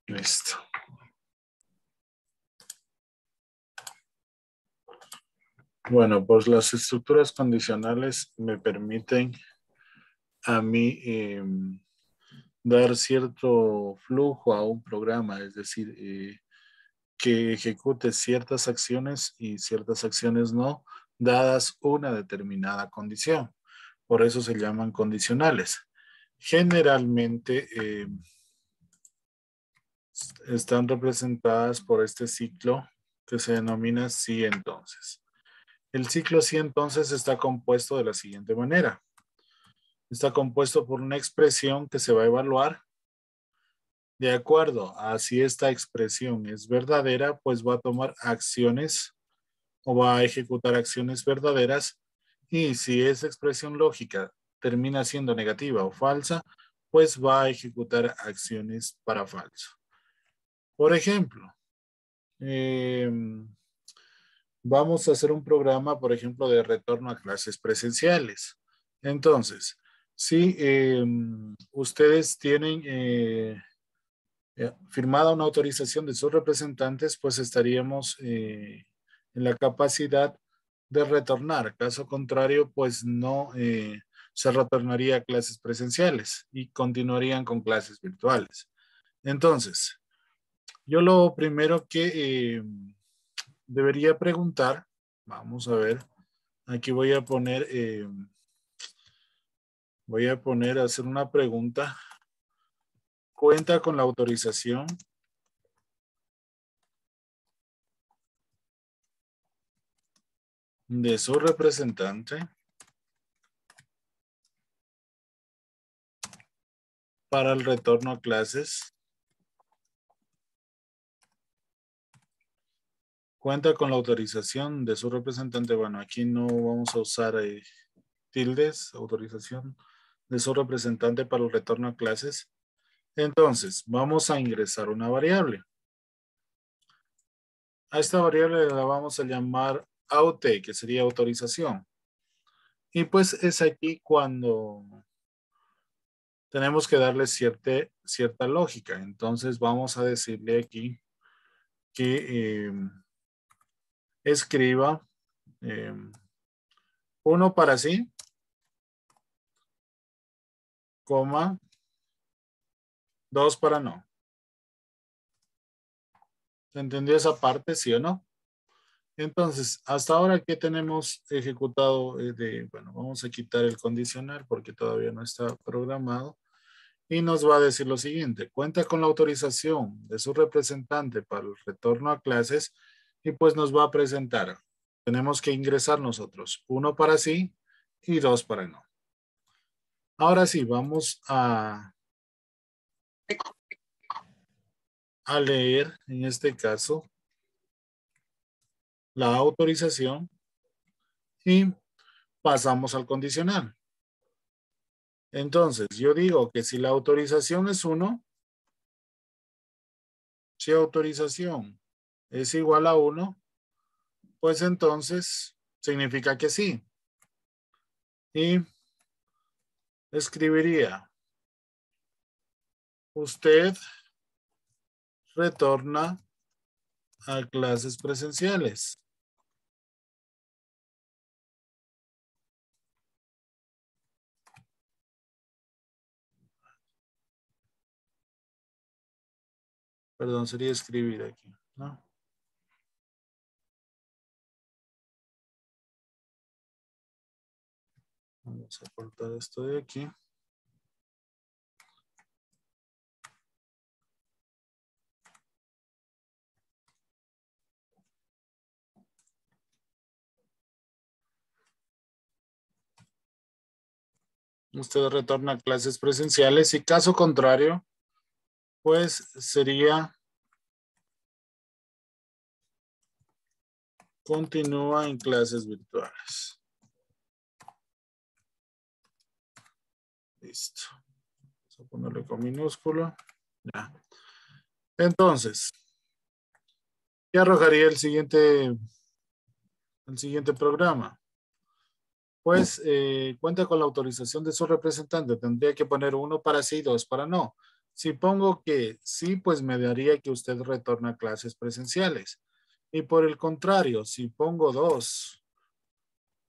Listo. Bueno, pues las estructuras condicionales me permiten a mí dar cierto flujo a un programa, es decir, que ejecute ciertas acciones y ciertas acciones no, dadas una determinada condición. Por eso se llaman condicionales. Generalmente están representadas por este ciclo que se denomina sí entonces. El ciclo sí entonces está compuesto de la siguiente manera. Está compuesto por una expresión que se va a evaluar. De acuerdo a si esta expresión es verdadera, pues va a tomar acciones o va a ejecutar acciones verdaderas. Y si esa expresión lógica termina siendo negativa o falsa, pues va a ejecutar acciones para falso. Por ejemplo, vamos a hacer un programa, por ejemplo, de retorno a clases presenciales. Entonces, si ustedes tienen firmada una autorización de sus representantes, pues estaríamos en la capacidad de retornar. Caso contrario, pues no se retornaría a clases presenciales y continuarían con clases virtuales. Entonces, yo lo primero que debería preguntar, vamos a ver, aquí voy a poner a hacer una pregunta. ¿Cuenta con la autorización de su representante para el retorno a clases? ¿Cuenta con la autorización de su representante? Bueno, aquí no vamos a usar tildes, autorización de su representante para el retorno a clases. Entonces, vamos a ingresar una variable. A esta variable la vamos a llamar AUT, que sería autorización. Y pues es aquí cuando tenemos que darle cierta lógica. Entonces vamos a decirle aquí que escriba 1 para sí, coma, 2 para no. ¿Se entendió esa parte, sí o no? Entonces, hasta ahora, ¿qué tenemos ejecutado? Bueno, vamos a quitar el condicional porque todavía no está programado. Y nos va a decir lo siguiente: cuenta con la autorización de su representante para el retorno a clases y pues nos va a presentar. Tenemos que ingresar nosotros 1 para sí y 2 para no. Ahora sí, vamos a leer en este caso la autorización y pasamos al condicional. Entonces, yo digo que si la autorización es 1, si autorización es igual a 1, pues entonces significa que sí. Y escribiría: usted retorna a clases presenciales. Perdón, sería escribir aquí, ¿no? Vamos a cortar esto de aquí. Usted retorna a clases presenciales y caso contrario, pues sería continúa en clases virtuales. Listo. Vamos a ponerle con minúsculo. Ya. Entonces, ¿qué arrojaría el siguiente programa? Pues cuenta con la autorización de su representante. Tendría que poner 1 para sí y 2 para no. Si pongo que sí, pues me daría que usted retorna a clases presenciales. Y por el contrario, si pongo 2,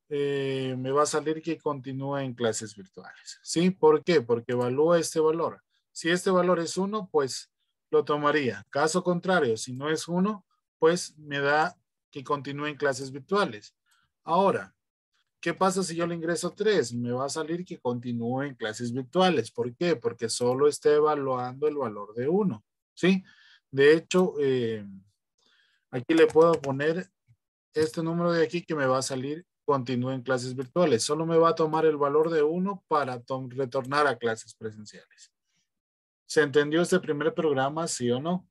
me va a salir que continúa en clases virtuales. ¿Sí? ¿Por qué? Porque evalúa este valor. Si este valor es 1, pues lo tomaría. Caso contrario, si no es 1, pues me da que continúe en clases virtuales. Ahora, ¿qué pasa si yo le ingreso 3? Me va a salir que continúe en clases virtuales. ¿Por qué? Porque solo está evaluando el valor de 1. ¿Sí? De hecho, aquí le puedo poner este número de aquí que me va a salir continúe en clases virtuales. Solo me va a tomar el valor de 1 para retornar a clases presenciales. ¿Se entendió este primer programa, sí o no?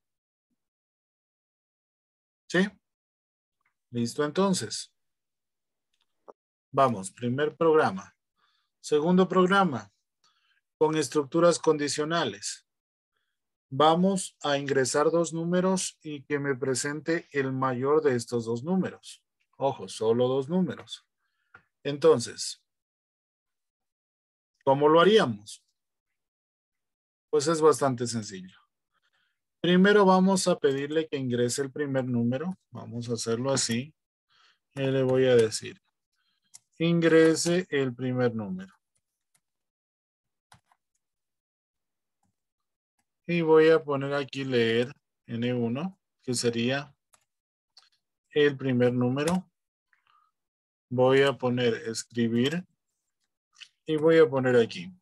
¿Sí? Listo entonces. Vamos, primer programa. Segundo programa, con estructuras condicionales. Vamos a ingresar 2 números y que me presente el mayor de estos 2 números. Ojo, solo 2 números. Entonces, ¿cómo lo haríamos? Pues es bastante sencillo. Primero vamos a pedirle que ingrese el primer número. Vamos a hacerlo así. Y le voy a decir, ingrese el primer número. Y voy a poner aquí leer N1, que sería el primer número. Voy a poner escribir y voy a poner aquí.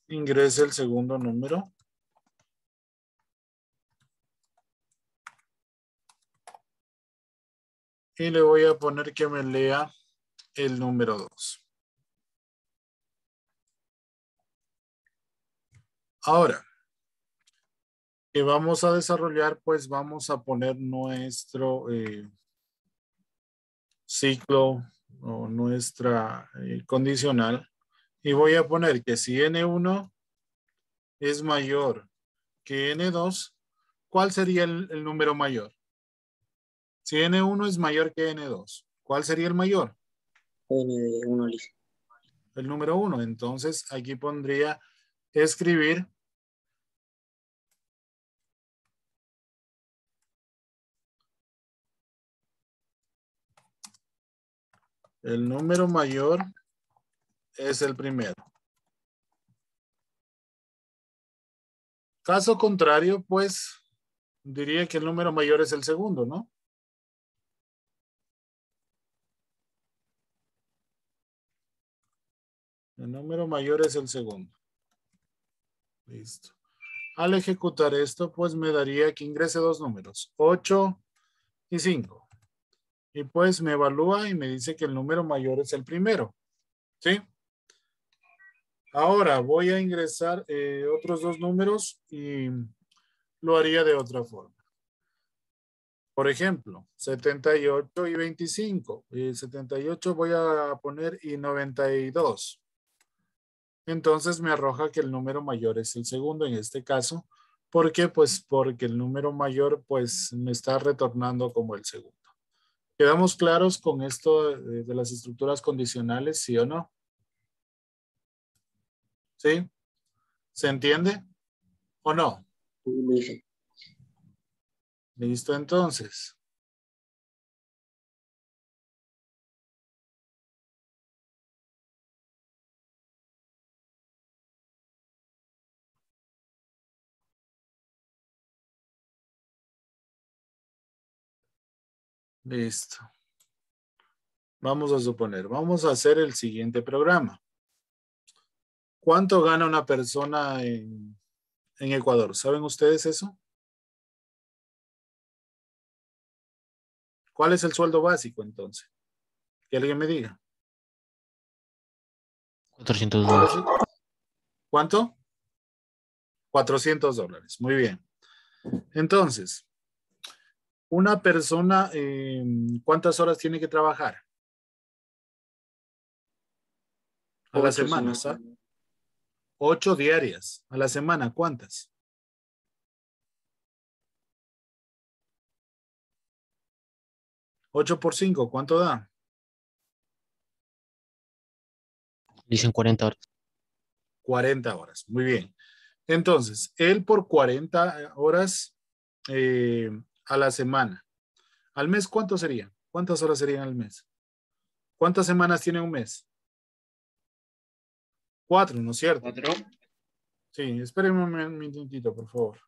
Ingrese el segundo número. Y le voy a poner que me lea el número 2. Ahora, que vamos a desarrollar, pues vamos a poner nuestro ciclo o nuestra condicional. Y voy a poner que si N1 es mayor que N2, ¿cuál sería el número mayor? Si N1 es mayor que N2, ¿cuál sería el mayor? N1 listo. El número 1. Entonces aquí pondría escribir el número mayor es el primero. Caso contrario, pues diría que el número mayor es el segundo, ¿no? El número mayor es el segundo. Listo. Al ejecutar esto, pues me daría que ingrese 2 números, 8 y 5. Y pues me evalúa y me dice que el número mayor es el primero. ¿Sí? Ahora voy a ingresar otros 2 números y lo haría de otra forma. Por ejemplo, 78 y 25. Y 78 voy a poner y 92. Entonces me arroja que el número mayor es el segundo en este caso. ¿Por qué? Pues porque el número mayor pues me está retornando como el segundo. ¿Quedamos claros con esto de las estructuras condicionales, sí o no? ¿Sí? ¿Se entiende o no? Listo. Listo entonces. Listo. Vamos a suponer, vamos a hacer el siguiente programa. ¿Cuánto gana una persona en Ecuador? ¿Saben ustedes eso? ¿Cuál es el sueldo básico entonces? Que alguien me diga. ¿Cuál es $400. ¿Cuánto? $400. Muy bien. Entonces, una persona, ¿cuántas horas tiene que trabajar? A la 8, semana, señor. ¿sabes? 8 diarias. A la semana, ¿cuántas? 8 por 5, ¿cuánto da? Dicen 40 horas. 40 horas. Muy bien. Entonces, él por 40 horas a la semana. ¿Al mes cuánto sería? ¿Cuántas horas serían al mes? ¿Cuántas semanas tiene un mes? 4, ¿no es cierto? 4. Sí, espérenme un minutito, por favor.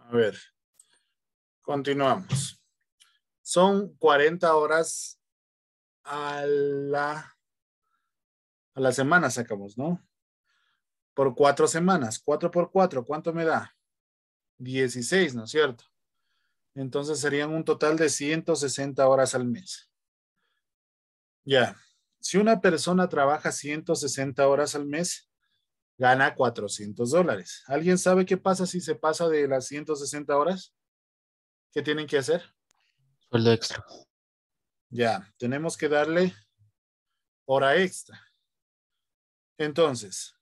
A ver, continuamos. Son 40 horas a la semana sacamos, ¿no? Por 4 semanas. 4 por 4, ¿cuánto me da? 16, ¿no es cierto? Entonces serían un total de 160 horas al mes. Ya. Si una persona trabaja 160 horas al mes, gana $400. ¿Alguien sabe qué pasa si se pasa de las 160 horas? ¿Qué tienen que hacer? Sueldo extra. Ya, tenemos que darle hora extra. Entonces,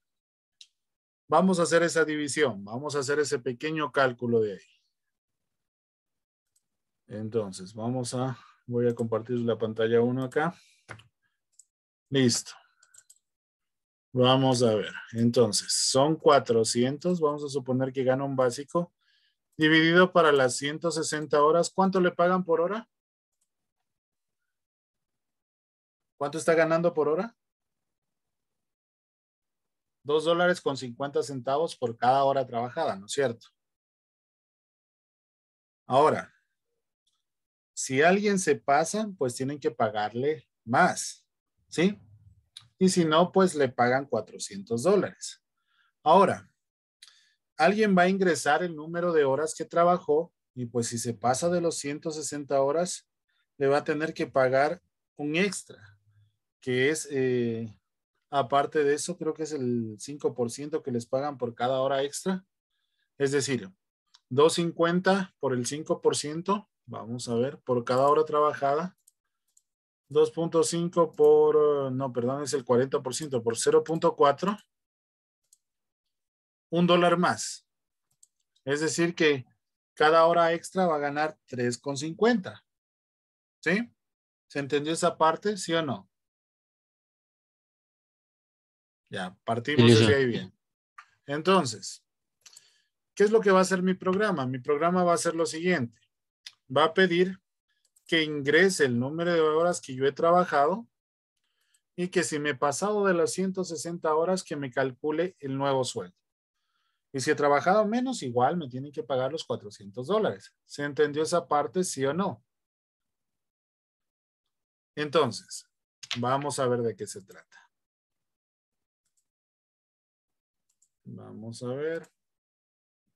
vamos a hacer esa división. Vamos a hacer ese pequeño cálculo de ahí. Entonces, voy a compartir la pantalla 1 acá. Listo. Vamos a ver. Entonces, son 400. Vamos a suponer que gana un básico. Dividido para las 160 horas. ¿Cuánto le pagan por hora? ¿Cuánto está ganando por hora? $2.50 por cada hora trabajada, ¿no es cierto? Ahora, si alguien se pasa, pues tienen que pagarle más, ¿sí? Y si no, pues le pagan $400. Ahora, alguien va a ingresar el número de horas que trabajó y pues si se pasa de los 160 horas, le va a tener que pagar un extra, que es, aparte de eso, creo que es el 5% que les pagan por cada hora extra. Es decir, $2.50 por el 5%, vamos a ver, por cada hora trabajada. 2.5 por, no, perdón, es el 40% por 0.4. $1 más. Es decir que cada hora extra va a ganar 3.50. ¿Sí? ¿Se entendió esa parte? ¿Sí o no? Ya, partimos desde ahí bien. Entonces, ¿qué es lo que va a hacer mi programa? Mi programa va a hacer lo siguiente. Va a pedir que ingrese el número de horas que yo he trabajado y que si me he pasado de las 160 horas, que me calcule el nuevo sueldo. Y si he trabajado menos, igual me tienen que pagar los $400. ¿Se entendió esa parte, sí o no? Entonces, vamos a ver de qué se trata. Vamos a ver.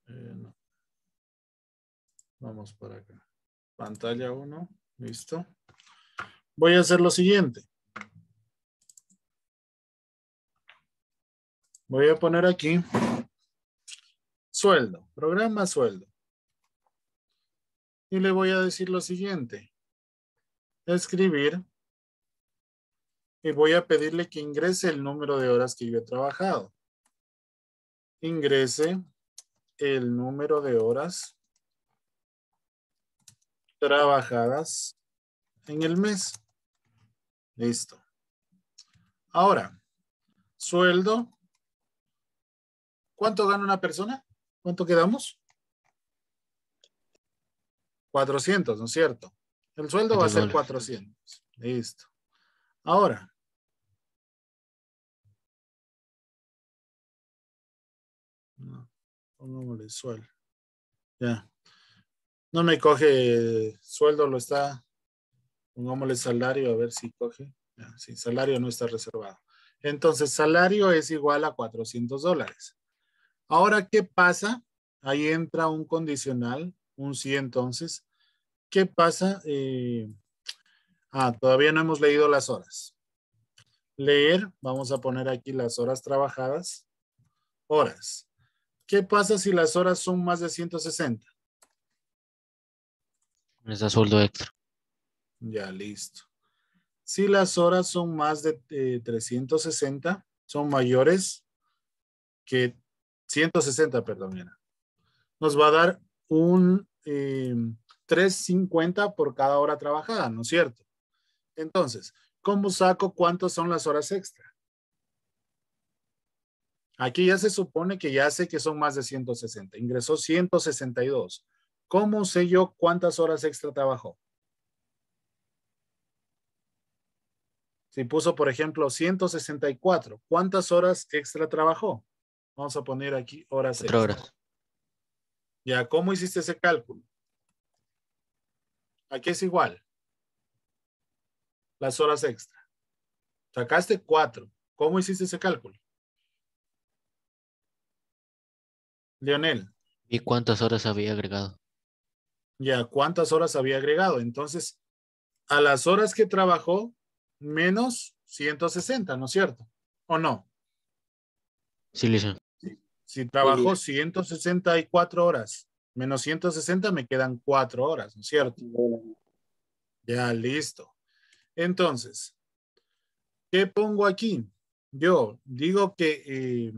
No. Vamos para acá. Pantalla 1. Listo. Voy a hacer lo siguiente. Voy a poner aquí sueldo, programa sueldo. Y le voy a decir lo siguiente. Escribir. Y voy a pedirle que ingrese el número de horas que yo he trabajado. Ingrese el número de horas trabajadas en el mes. Listo. Ahora, sueldo. ¿Cuánto gana una persona? ¿Cuánto quedamos? 400, ¿no es cierto? El sueldo va a ser 400. Listo. Ahora. No, pongámosle sueldo. Ya. No me coge sueldo, lo está. Pongámosle salario, a ver si coge. Ya, sí, salario no está reservado. Entonces, salario es igual a $400. Ahora, ¿qué pasa? Ahí entra un condicional, un sí entonces. ¿Qué pasa? Todavía no hemos leído las horas. Leer, vamos a poner aquí las horas trabajadas. Horas. ¿Qué pasa si las horas son más de 160? Les da sueldo extra. Ya, listo. Si las horas son más de 360, son mayores que 160, perdón, era. Nos va a dar un 3.50 por cada hora trabajada, ¿no es cierto? Entonces, ¿cómo saco cuántas son las horas extra? Aquí ya se supone que ya sé que son más de 160. Ingresó 162. ¿Cómo sé yo cuántas horas extra trabajó? Si puso, por ejemplo, 164, ¿cuántas horas extra trabajó? Vamos a poner aquí horas 4 extra. horas. Ya, ¿cómo hiciste ese cálculo? Aquí es igual. Las horas extra. Sacaste 4. ¿Cómo hiciste ese cálculo? Leonel. ¿Y cuántas horas había agregado? Ya, ¿cuántas horas había agregado? Entonces, a las horas que trabajó, menos 160, ¿no es cierto? ¿O no? Sí, listo. Si trabajó 164 horas, menos 160, me quedan 4 horas, ¿no es cierto? Ya, listo. Entonces, ¿qué pongo aquí? Yo digo que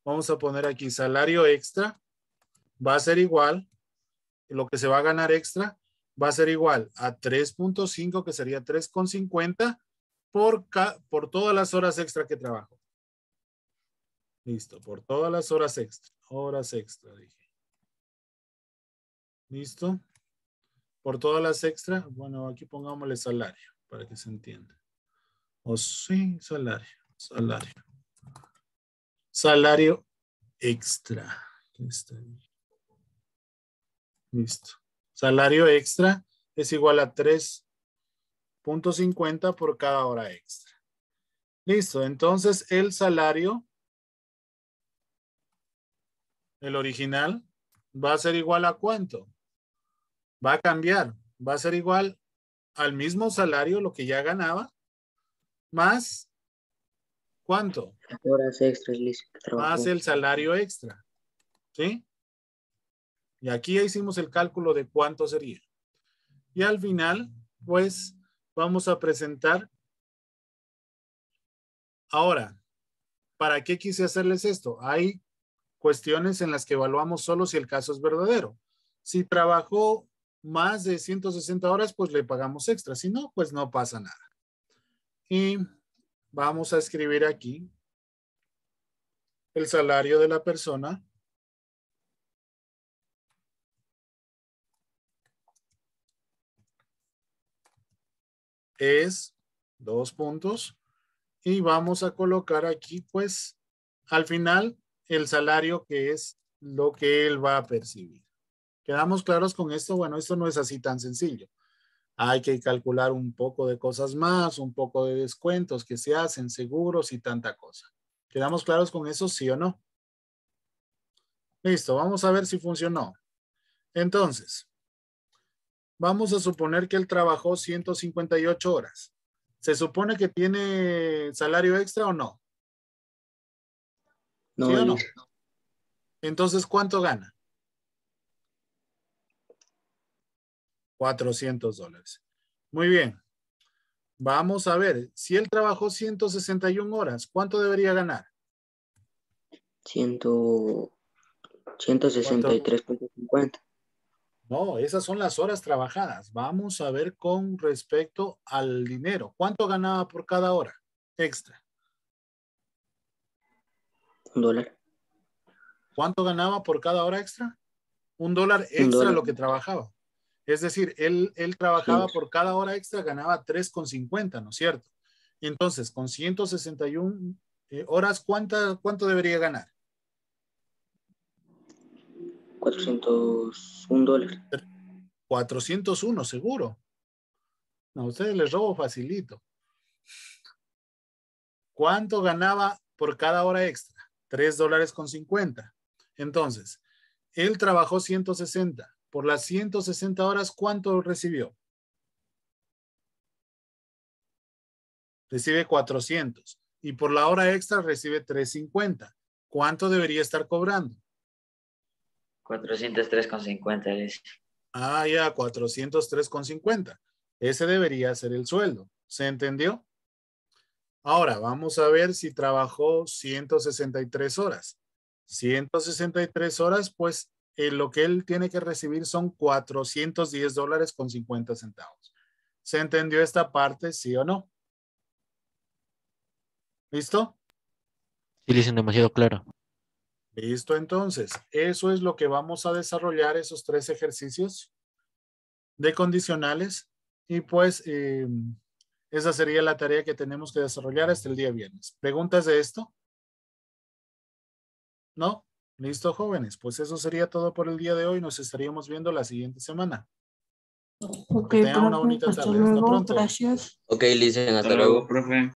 vamos a poner aquí salario extra va a ser igual, lo que se va a ganar extra va a ser igual a 3.5, que sería 3.50 por todas las horas extra que trabajo. Listo, por todas las horas extra. Horas extra, dije. Listo. Por todas las extra, bueno, aquí pongámosle salario para que se entienda. O sí, salario. Salario extra. Está ahí. Listo. Salario extra es igual a 3.50 por cada hora extra. Listo. Entonces el salario, el original, va a ser igual a ¿cuánto? Va a cambiar. Va a ser igual al mismo salario, lo que ya ganaba, más ¿cuánto? Las horas extras, listo, que Más trabajó. el salario extra. ¿Sí? Y aquí ya hicimos el cálculo de cuánto sería. Y al final, pues, vamos a presentar. Ahora, ¿para qué quise hacerles esto? Hay cuestiones en las que evaluamos solo si el caso es verdadero. Si trabajó más de 160 horas, pues le pagamos extra. Si no, pues no pasa nada. Y vamos a escribir aquí el salario de la persona. Es 2 puntos. Y vamos a colocar aquí, pues, al final, el salario que es lo que él va a percibir. ¿Quedamos claros con esto? Bueno, esto no es así tan sencillo. Hay que calcular un poco de cosas más, un poco de descuentos que se hacen, seguros y tanta cosa. ¿Quedamos claros con eso, sí o no? Listo, vamos a ver si funcionó. Entonces, vamos a suponer que él trabajó 158 horas. ¿Se supone que tiene salario extra o no? ¿Sí No, o no? listo. Entonces, ¿cuánto gana? $400. Muy bien. Vamos a ver, si él trabajó 161 horas, ¿cuánto debería ganar? 163.50. No, esas son las horas trabajadas. Vamos a ver con respecto al dinero. ¿Cuánto ganaba por cada hora extra? $1. ¿Cuánto ganaba por cada hora extra? $1 extra $1. lo que trabajaba. Es decir, él trabajaba Sí. por cada hora extra, ganaba 3.50, ¿no es cierto? Entonces, con 161 horas, ¿cuánto debería ganar? $401. 401, seguro. No, a ustedes les robo facilito. ¿Cuánto ganaba por cada hora extra? $3.50. Entonces, él trabajó 160. Por las 160 horas, ¿cuánto recibió? Recibe 400. Y por la hora extra recibe 350. ¿Cuánto debería estar cobrando? 403,50, listo. Ah, ya, 403,50. Ese debería ser el sueldo. ¿Se entendió? Ahora, vamos a ver si trabajó 163 horas. 163 horas, pues lo que él tiene que recibir son $410,50. ¿Se entendió esta parte, sí o no? ¿Listo? Sí, Licen, demasiado claro. Listo, entonces. Eso es lo que vamos a desarrollar, esos 3 ejercicios de condicionales. Y pues esa sería la tarea que tenemos que desarrollar hasta el día viernes. ¿Preguntas de esto? ¿No? Listo, jóvenes. Pues eso sería todo por el día de hoy. Nos estaríamos viendo la siguiente semana. Ok, Que tengan una profe, bonita hasta tarde. Hasta luego, pronto. gracias. Ok, Licen, hasta Hasta luego, luego. profe.